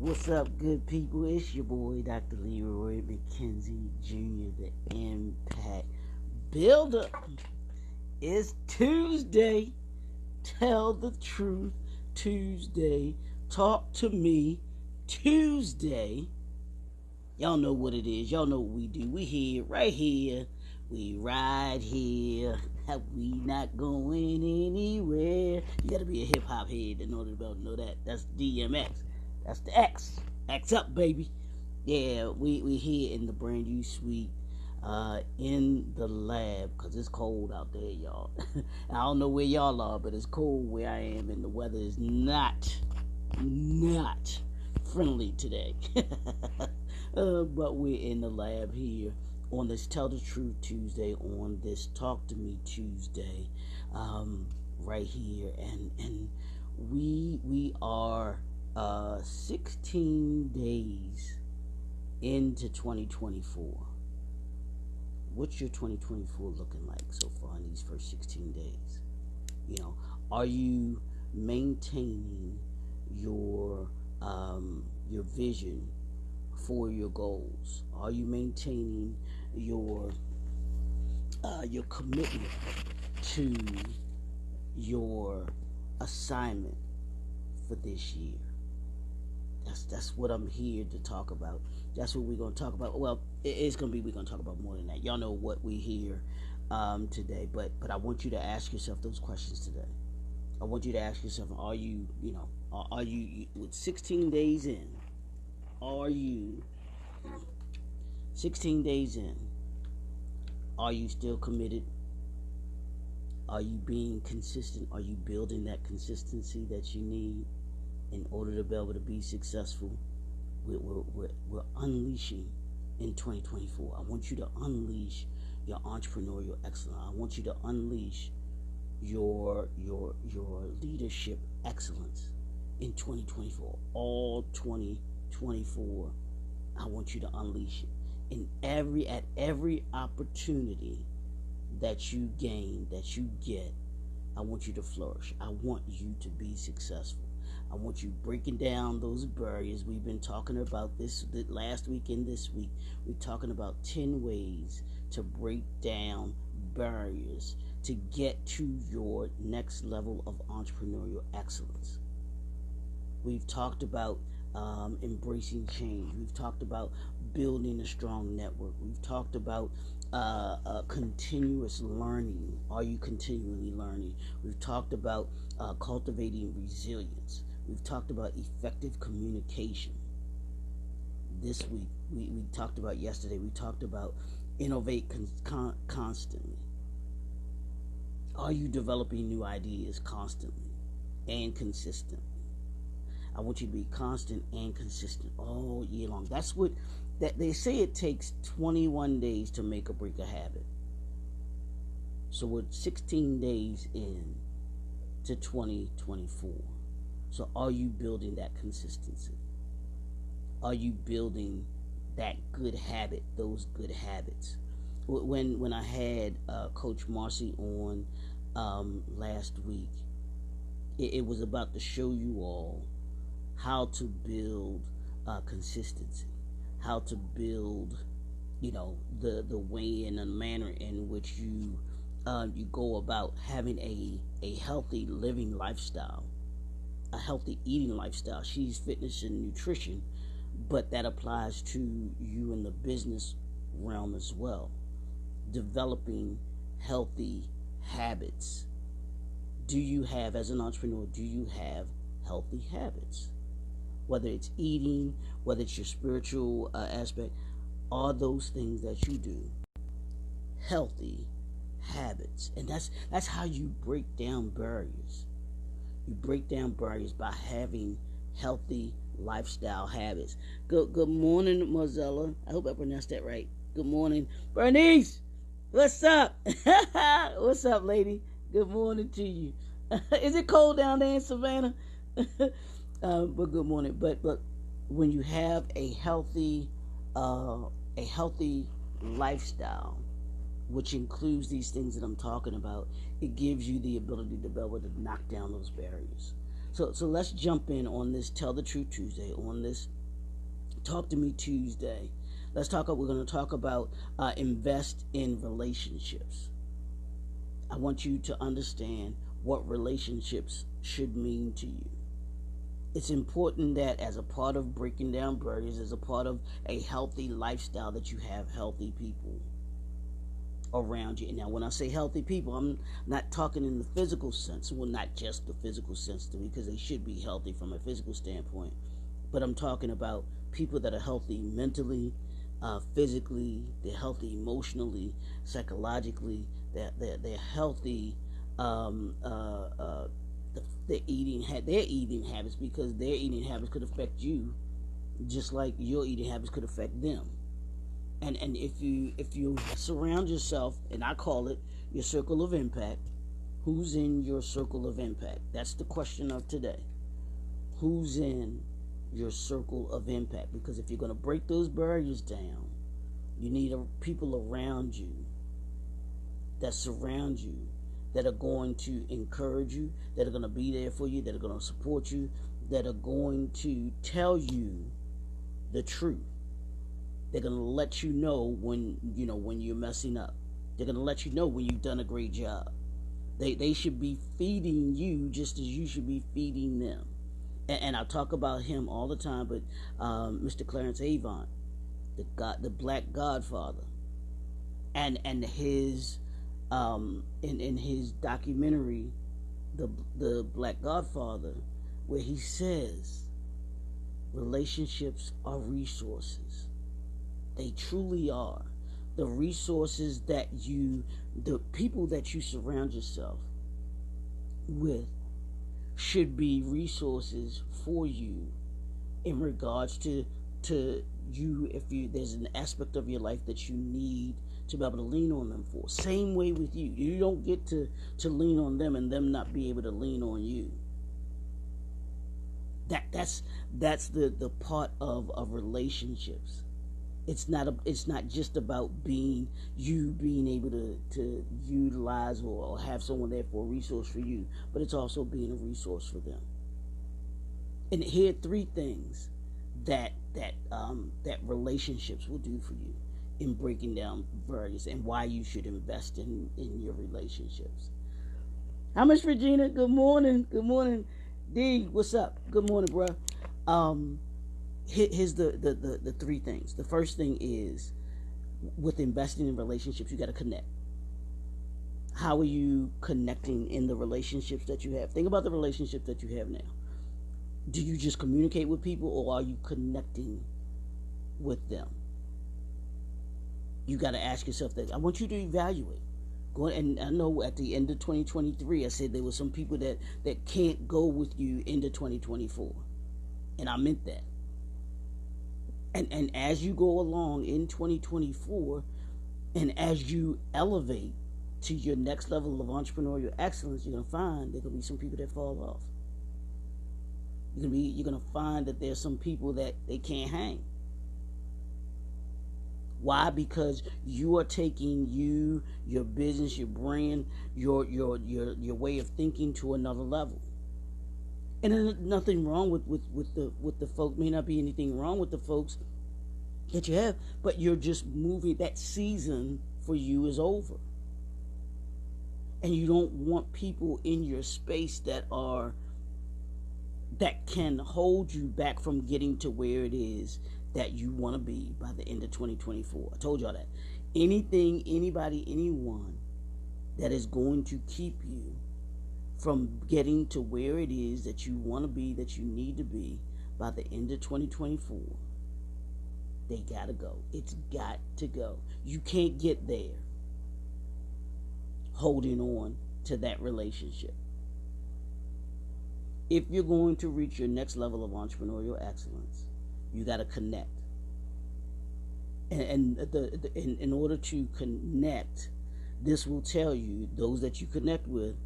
What's up, good people? It's your boy, Dr. Leroy McKenzie Jr., the Impact Builder. It's Tuesday. Tell the truth Tuesday. Talk to me Tuesday. Y'all know what it is. Y'all know what we do. We here, right here. We ride here. We not going anywhere. You gotta be a hip hop head in order to be able to know that. That's DMX. That's the X. X up, baby. Yeah, we here in the brand new suite, in the lab, because it's cold out there, y'all. I don't know where y'all are, but it's cold where I am, and the weather is not friendly today. But we're in the lab here on this Tell the Truth Tuesday, on this Talk to Me Tuesday, right here, and we are 16 days into 2024. What's your 2024 looking like so far in these first 16 days? You know, are you maintaining your vision for your goals? Are you maintaining your commitment to your assignment for this year? That's what I'm here to talk about. That's what we're going to talk about. Well, we're going to talk about more than that. Y'all know what we hear today, but I want you to ask yourself those questions today. I want you to ask yourself, are you with 16 days in, are you 16 days in, are you still committed? Are you being consistent? Are you building that consistency that you need in order to be able to be successful? We're unleashing in 2024. I want you to unleash your entrepreneurial excellence. I want you to unleash your leadership excellence in 2024. All 2024, I want you to unleash it. At every opportunity that you gain, that you get, I want you to flourish. I want you to be successful. I want you breaking down those barriers. We've been talking about this last week and this week. We're talking about 10 ways to break down barriers to get to your next level of entrepreneurial excellence. We've talked about embracing change. We've talked about building a strong network. We've talked about continuous learning. Are you continually learning? We've talked about cultivating resilience. We've talked about effective communication. This week, we talked about yesterday, we talked about innovate constantly. Are you developing new ideas constantly and consistently? I want you to be constant and consistent all year long. That's what they say. It takes 21 days to make or break a habit. So we're 16 days in to 2024. So are you building that consistency? Are you building that good habit, those good habits? When I had Coach Marcy on last week, it was about to show you all how to build consistency, how to build, the way and the manner in which you go about having a healthy living lifestyle, a healthy eating lifestyle. She's fitness and nutrition, but that applies to you in the business realm as well. Developing healthy habits. Do you have, as an entrepreneur, do you have healthy habits? Whether it's eating, whether it's your spiritual aspect, are those things that you do healthy habits? And that's how you break down barriers. You break down barriers by having healthy lifestyle habits. Good morning, Mozilla. I hope I pronounced that right. Good morning, Bernice. What's up? What's up, lady? Good morning to you. Is it cold down there in Savannah? But good morning. But when you have a healthy lifestyle, which includes these things that I'm talking about, it gives you the ability to be able to knock down those barriers. So let's jump in on this Tell the Truth Tuesday, on this Talk to Me Tuesday. We're going to talk about invest in relationships. I want you to understand what relationships should mean to you. It's important that as a part of breaking down barriers, as a part of a healthy lifestyle, that you have healthy people around you. And now, when I say healthy people, I'm not talking in the physical sense. Well, not just the physical sense to me, because they should be healthy from a physical standpoint. But I'm talking about people that are healthy mentally, physically. They're healthy emotionally, psychologically. They're healthy. Their eating habits, because their eating habits could affect you, just like your eating habits could affect them. And if you surround yourself, and I call it your circle of impact, who's in your circle of impact? That's the question of today. Who's in your circle of impact? Because if you're going to break those barriers down, you need people around you that surround you, that are going to encourage you, that are going to be there for you, that are going to support you, that are going to tell you the truth. They're going to let you know when you're messing up. They're going to let you know when you've done a great job. They should be feeding you just as you should be feeding them. And I talk about him all the time, but Mr. Clarence Avant, the Black Godfather, and his in his documentary, the Black Godfather, where he says relationships are resources. They truly are. The resources the people that you surround yourself with should be resources for you in regards to you. If there's an aspect of your life that you need to be able to lean on them for. Same way with you. You don't get to lean on them and them not be able to lean on you. That's the part of relationships. It's not just about being able to utilize or have someone there for a resource for you, but it's also being a resource for them. And here are 3 things that relationships will do for you in breaking down barriers, and why you should invest in your relationships. How much, Regina? Good morning. Good morning. D, what's up? Good morning, bro. Here's the 3 things. The first thing is, with investing in relationships, you got to connect. How are you connecting in the relationships that you have? Think about the relationships that you have now. Do you just communicate with people, or are you connecting with them? You got to ask yourself that. I want you to evaluate. And I know at the end of 2023, I said there were some people that can't go with you into 2024. And I meant that. And as you go along in 2024, and as you elevate to your next level of entrepreneurial excellence, you're going to find there going to be some people that fall off. You're going to find that there's some people that they can't hang. Why? Because you are taking your business, your brand, your way of thinking to another level. And there's nothing wrong with the folks. May not be anything wrong with the folks that you have, but you're just moving. That season for you is over. And you don't want people in your space that can hold you back from getting to where it is that you want to be by the end of 2024. I told y'all that. Anything, anybody, anyone that is going to keep you from getting to where it is that you want to be, that you need to be by the end of 2024, they gotta go. It's got to go. You can't get there holding on to that relationship. If you're going to reach your next level of entrepreneurial excellence, you got to connect. And in order to connect, this will tell you those that you connect with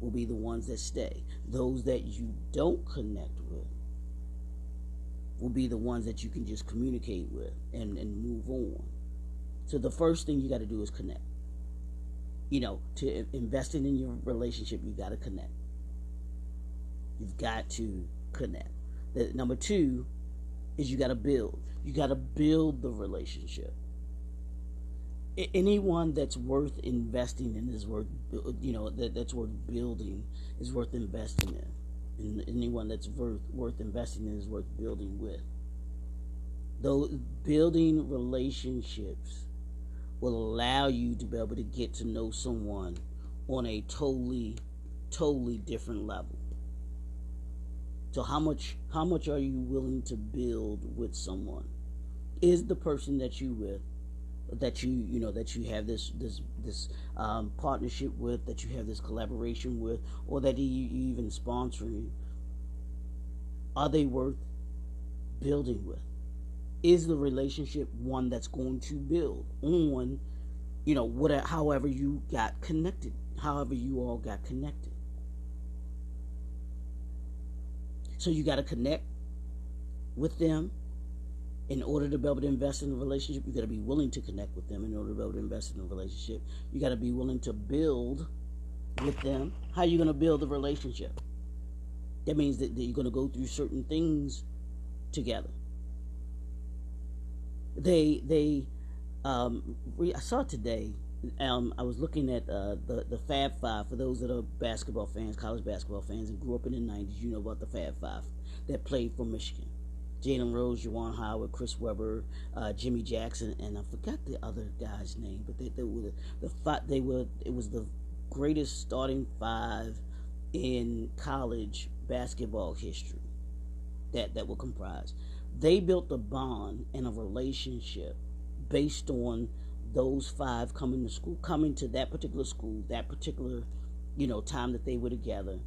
will be the ones that stay. Those that you don't connect with will be the ones that you can just communicate with and move on. So the first thing you got to do is connect. To investing in your relationship, you got to connect. You've got to connect. Number two is you got to build. You got to build the relationship. Anyone that's worth investing in is worth, that's worth building is worth investing in. And anyone that's worth investing in is worth building with. Though building relationships will allow you to be able to get to know someone on a totally different level. So how much are you willing to build with someone? Is the person that you with, that you have this partnership with, that you have this collaboration with, or that you even sponsoring, are they worth building with? Is the relationship one that's going to build on, however you got connected, however you all got connected? So you got to connect with them in order to be able to invest in a relationship. You got to be willing to connect with them in order to be able to invest in a relationship. You got to be willing to build with them. How are you going to build a relationship? That means that you're going to go through certain things together. I saw today. I was looking at the Fab Five. For those that are basketball fans, college basketball fans, and grew up in the '90s, you know about the Fab Five that played for Michigan: Jalen Rose, Juwan Howard, Chris Webber, Jimmy Jackson, and I forgot the other guy's name. But it was the greatest starting five in college basketball history that will comprise. They built a bond and a relationship based on those five coming to that particular school, that particular, time that they were together.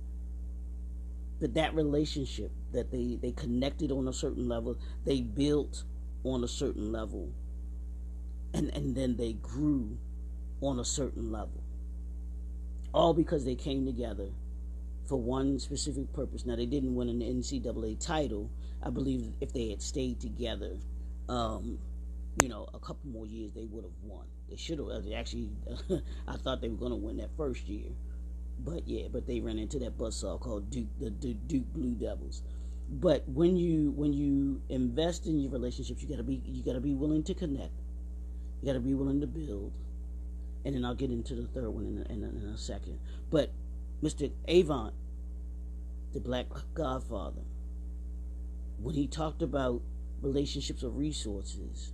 But that relationship that they connected on a certain level, they built on a certain level, and then they grew on a certain level. All because they came together for one specific purpose. Now, they didn't win an NCAA title. I believe if they had stayed together, a couple more years, they would have won. They should have. Actually, I thought they were going to win that first year. But they ran into that buzzsaw called the Duke Blue Devils. But when you invest in your relationships, you gotta be willing to connect. You gotta be willing to build. And then I'll get into the third one in a second. But Mr. Avant, the Black Godfather, when he talked about relationships or resources,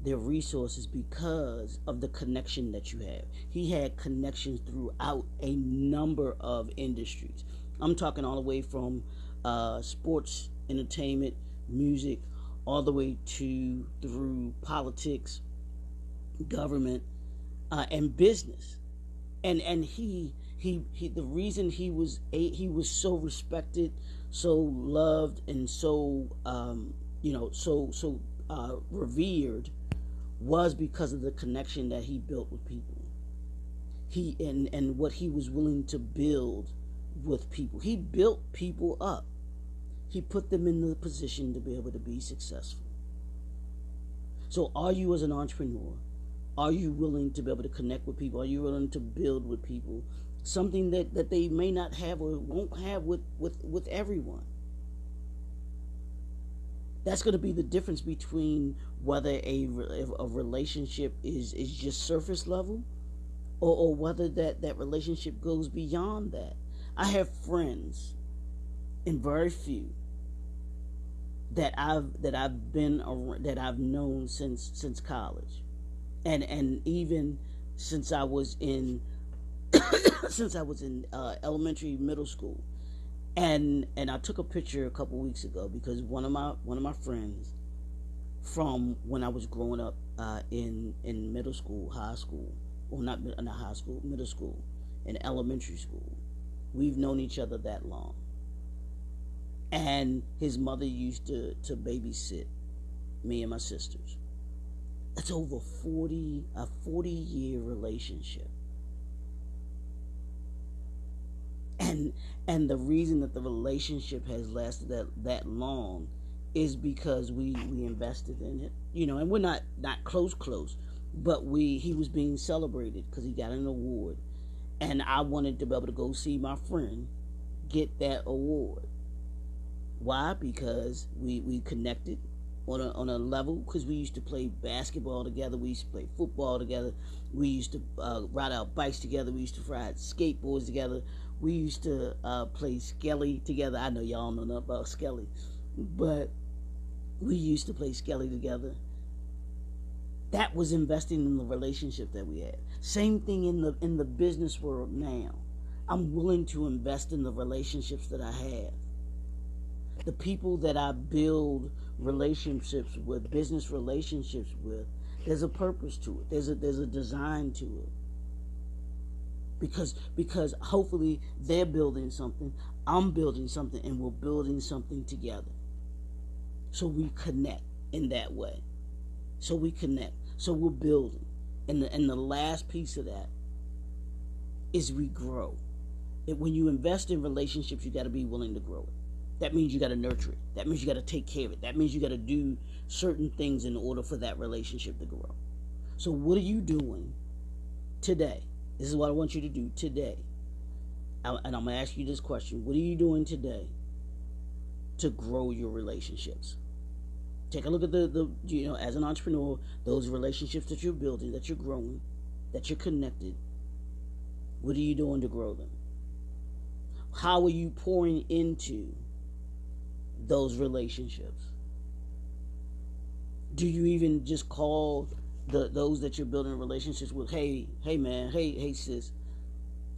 they're resources because of the connection that you have. He had connections throughout a number of industries. I'm talking all the way from sports, entertainment, music, all the way through politics, government, and business. And he the reason he was so respected, so loved, and so revered was because of the connection that he built with people. And what he was willing to build with people. He built people up. He put them in the position to be able to be successful. So are you, as an entrepreneur, are you willing to be able to connect with people? Are you willing to build with people? Something that they may not have or won't have with everyone. That's going to be the difference between whether a relationship is just surface level, or whether that relationship goes beyond that. I have friends, and very few, that I've known since college, and even since I was in elementary, middle school. And I took a picture a couple weeks ago because one of my friends from when I was growing up in middle school, high school, or not high school, middle school, and elementary school. We've known each other that long. And his mother used to babysit me and my sisters. That's over a 40-year relationship. And the reason that the relationship has lasted that long is because we invested in it, and we're not close, but he was being celebrated because he got an award, and I wanted to be able to go see my friend get that award. Why? Because we connected on a level, because we used to play basketball together, we used to play football together, we used to ride our bikes together, we used to ride skateboards together, we used to play Skelly together. I know y'all don't know nothing about Skelly, but we used to play Skelly together. That was investing in the relationship that we had. Same thing in the business world now. I'm willing to invest in the relationships that I have. The people that I build relationships with, business relationships with, there's a purpose to it. There's a design to it. Because hopefully they're building something, I'm building something, and we're building something together. So we connect in that way. So we connect. So we're building. And the last piece of that is we grow. When you invest in relationships, you got to be willing to grow it. That means you got to nurture it. That means you got to take care of it. That means you got to do certain things in order for that relationship to grow. So what are you doing today? This is what I want you to do today. And I'm going to ask you this question. What are you doing today to grow your relationships? Take a look at the as an entrepreneur, those relationships that you're building, that you're growing, that you're connected. What are you doing to grow them? How are you pouring into those relationships? Do you even just call those that you're building relationships with, hey man, hey sis,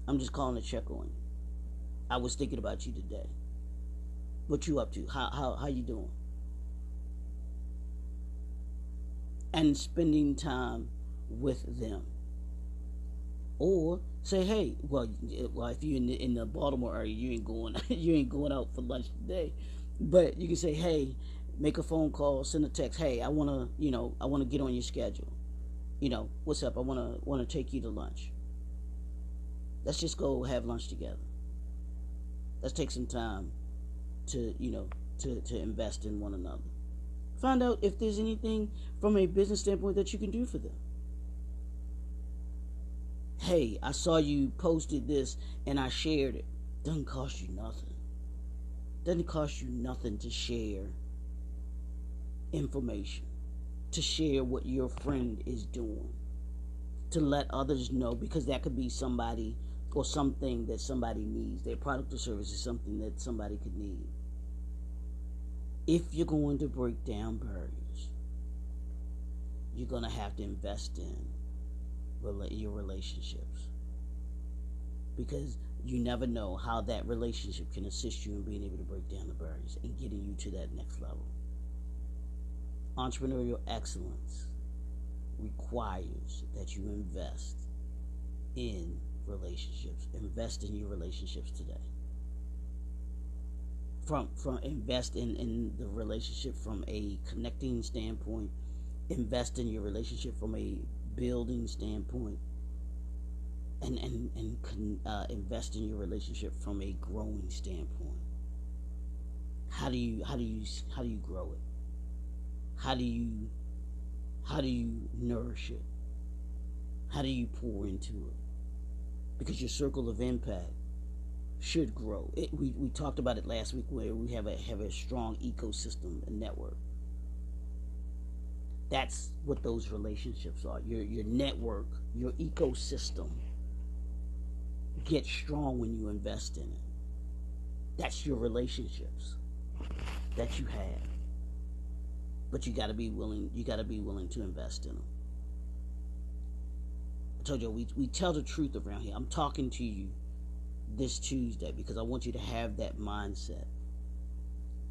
I'm just calling to check on you. I was thinking about you today. What you up to? How you doing? And spending time with them. Or say, hey, well, if you're in the Baltimore area, you ain't going out for lunch today. But you can say, hey, make a phone call, send a text. Hey, I wanna get on your schedule. What's up? I wanna take you to lunch. Let's just go have lunch together. Let's take some time to invest in one another. Find out if there's anything from a business standpoint that you can do for them. Hey, I saw you posted this and I shared it. Doesn't cost you nothing. Doesn't cost you nothing to share information, to share what your friend is doing, to let others know, because that could be somebody or something that somebody needs. Their product or service is something that somebody could need. If you're going to break down barriers, you're going to have to invest in your relationships, because you never know how that relationship can assist you in being able to break down the barriers and getting you to that next level. Entrepreneurial excellence requires that you invest in relationships. Invest in your relationships today. From invest in the relationship from a connecting standpoint. Invest in your relationship from a building standpoint, and invest in your relationship from a growing standpoint. How do you grow it? How do you nourish it? How do you pour into it? Because your circle of impact should grow. We talked about it last week, where we have a strong ecosystem and network. That's what those relationships are. Your network, your ecosystem gets strong when you invest in it. That's your relationships that you have. But you got to be willing to invest in them. I told you we tell the truth around here. I'm talking to you this Tuesday because I want you to have that mindset.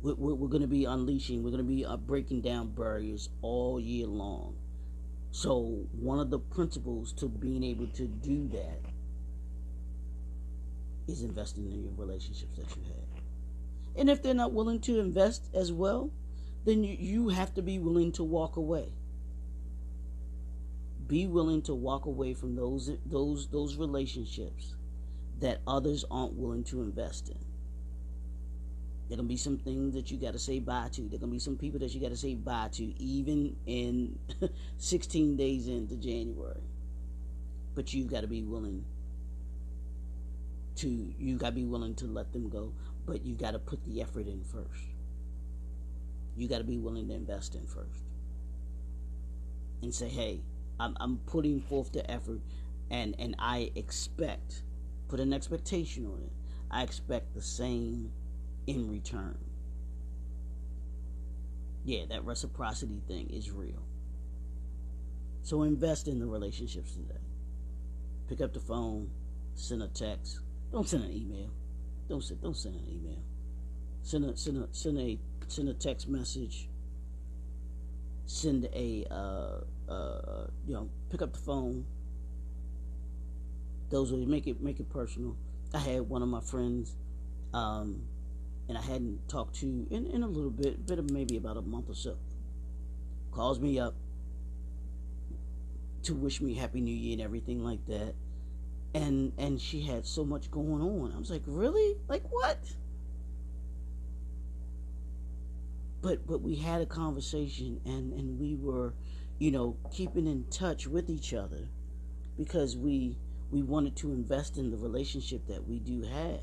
We're going to be unleashing, we're going to be breaking down barriers all year long. So one of the principles to being able to do that is investing in your relationships that you have. And if they're not willing to invest as well, then you have to be willing to walk away. Be willing to walk away from those relationships that others aren't willing to invest in. There can be some things that you got to say bye to. There can be some people that you got to say bye to, even in 16 days into January. But you got to be willing to let them go. But you got to put the effort in first. you got to be willing to invest in first. And say, hey, I'm putting forth the effort, and I expect, put an expectation on it. I expect the same in return. Yeah, that reciprocity thing is real. So invest in the relationships today. Pick up the phone, send a text. Don't send an email. Don't send an email. Send a text message. Send a pick up the phone. Those will make it personal. I had one of my friends, and I hadn't talked to in a little bit of maybe about a month or so. Calls me up to wish me Happy New Year and everything like that. And she had so much going on. I was like, really? Like what? But we had a conversation, and we were, keeping in touch with each other because we wanted to invest in the relationship that we do have.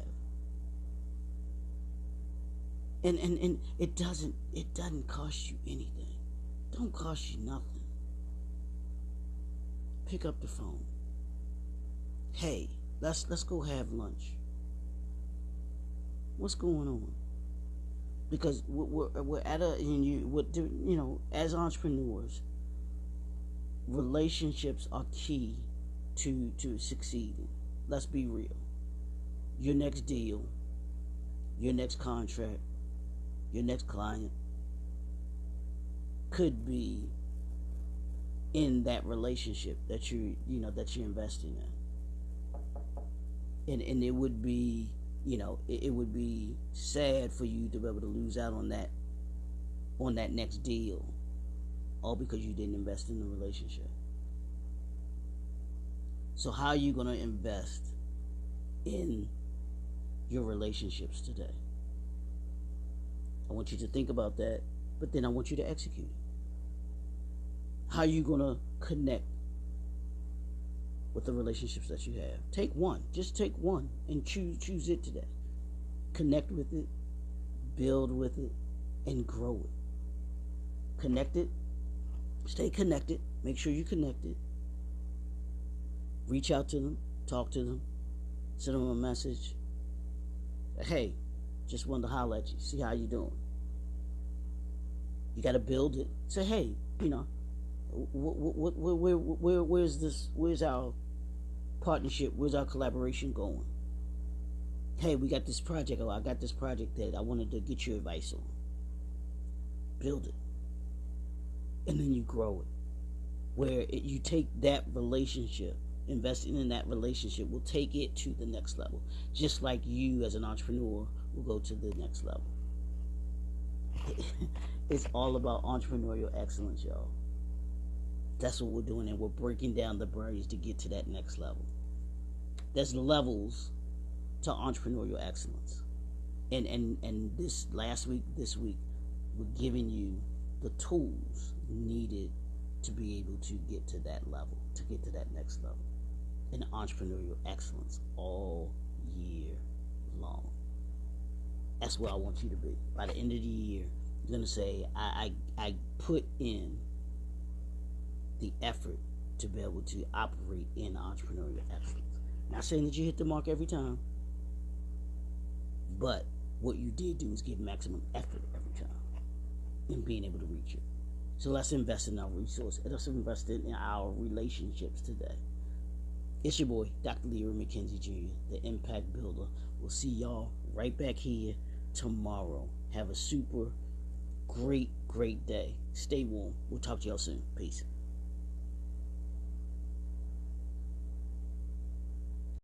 And it doesn't cost you anything. Don't cost you nothing. Pick up the phone. Hey, let's go have lunch. What's going on? Because we're at as entrepreneurs, relationships are key to succeeding. Let's be real. Your next deal, your next contract, your next client could be in that relationship that you're investing in. And it would be, it would be sad for you to be able to lose out on that next deal, all because you didn't invest in the relationship. So how are you going to invest in your relationships today? I want you to think about that, but then I want you to execute it. How are you going to connect with the relationships that you have? Take one. Just take one and choose it today. Connect with it, build with it, and grow it. Connect it. Stay connected. Make sure you're connected. Reach out to them. Talk to them. Send them a message. Hey, just wanted to holler at you. See how you doing. You got to build it. Say, hey, where's this? Where's our partnership? Where's our collaboration going? Hey, we got this project. I got this project that I wanted to get your advice on. Build it, and then you grow it. Where you take that relationship, investing in that relationship will take it to the next level. Just like you as an entrepreneur will go to the next level. It's all about entrepreneurial excellence, y'all. That's what we're doing, and we're breaking down the barriers to get to that next level. There's levels to entrepreneurial excellence. And this week, we're giving you the tools needed to be able to get to that level, to get to that next level. In entrepreneurial excellence all year long. That's where I want you to be. By the end of the year, you're going to say, I put in the effort to be able to operate in entrepreneurial excellence. Not saying that you hit the mark every time, but what you did do is give maximum effort every time in being able to reach it. So let's invest in our resources. Let's invest in our relationships today. It's your boy, Dr. Leroy McKenzie Jr., the Impact Builder. We'll see y'all right back here tomorrow. Have a super great day. Stay warm. We'll talk to y'all soon. Peace.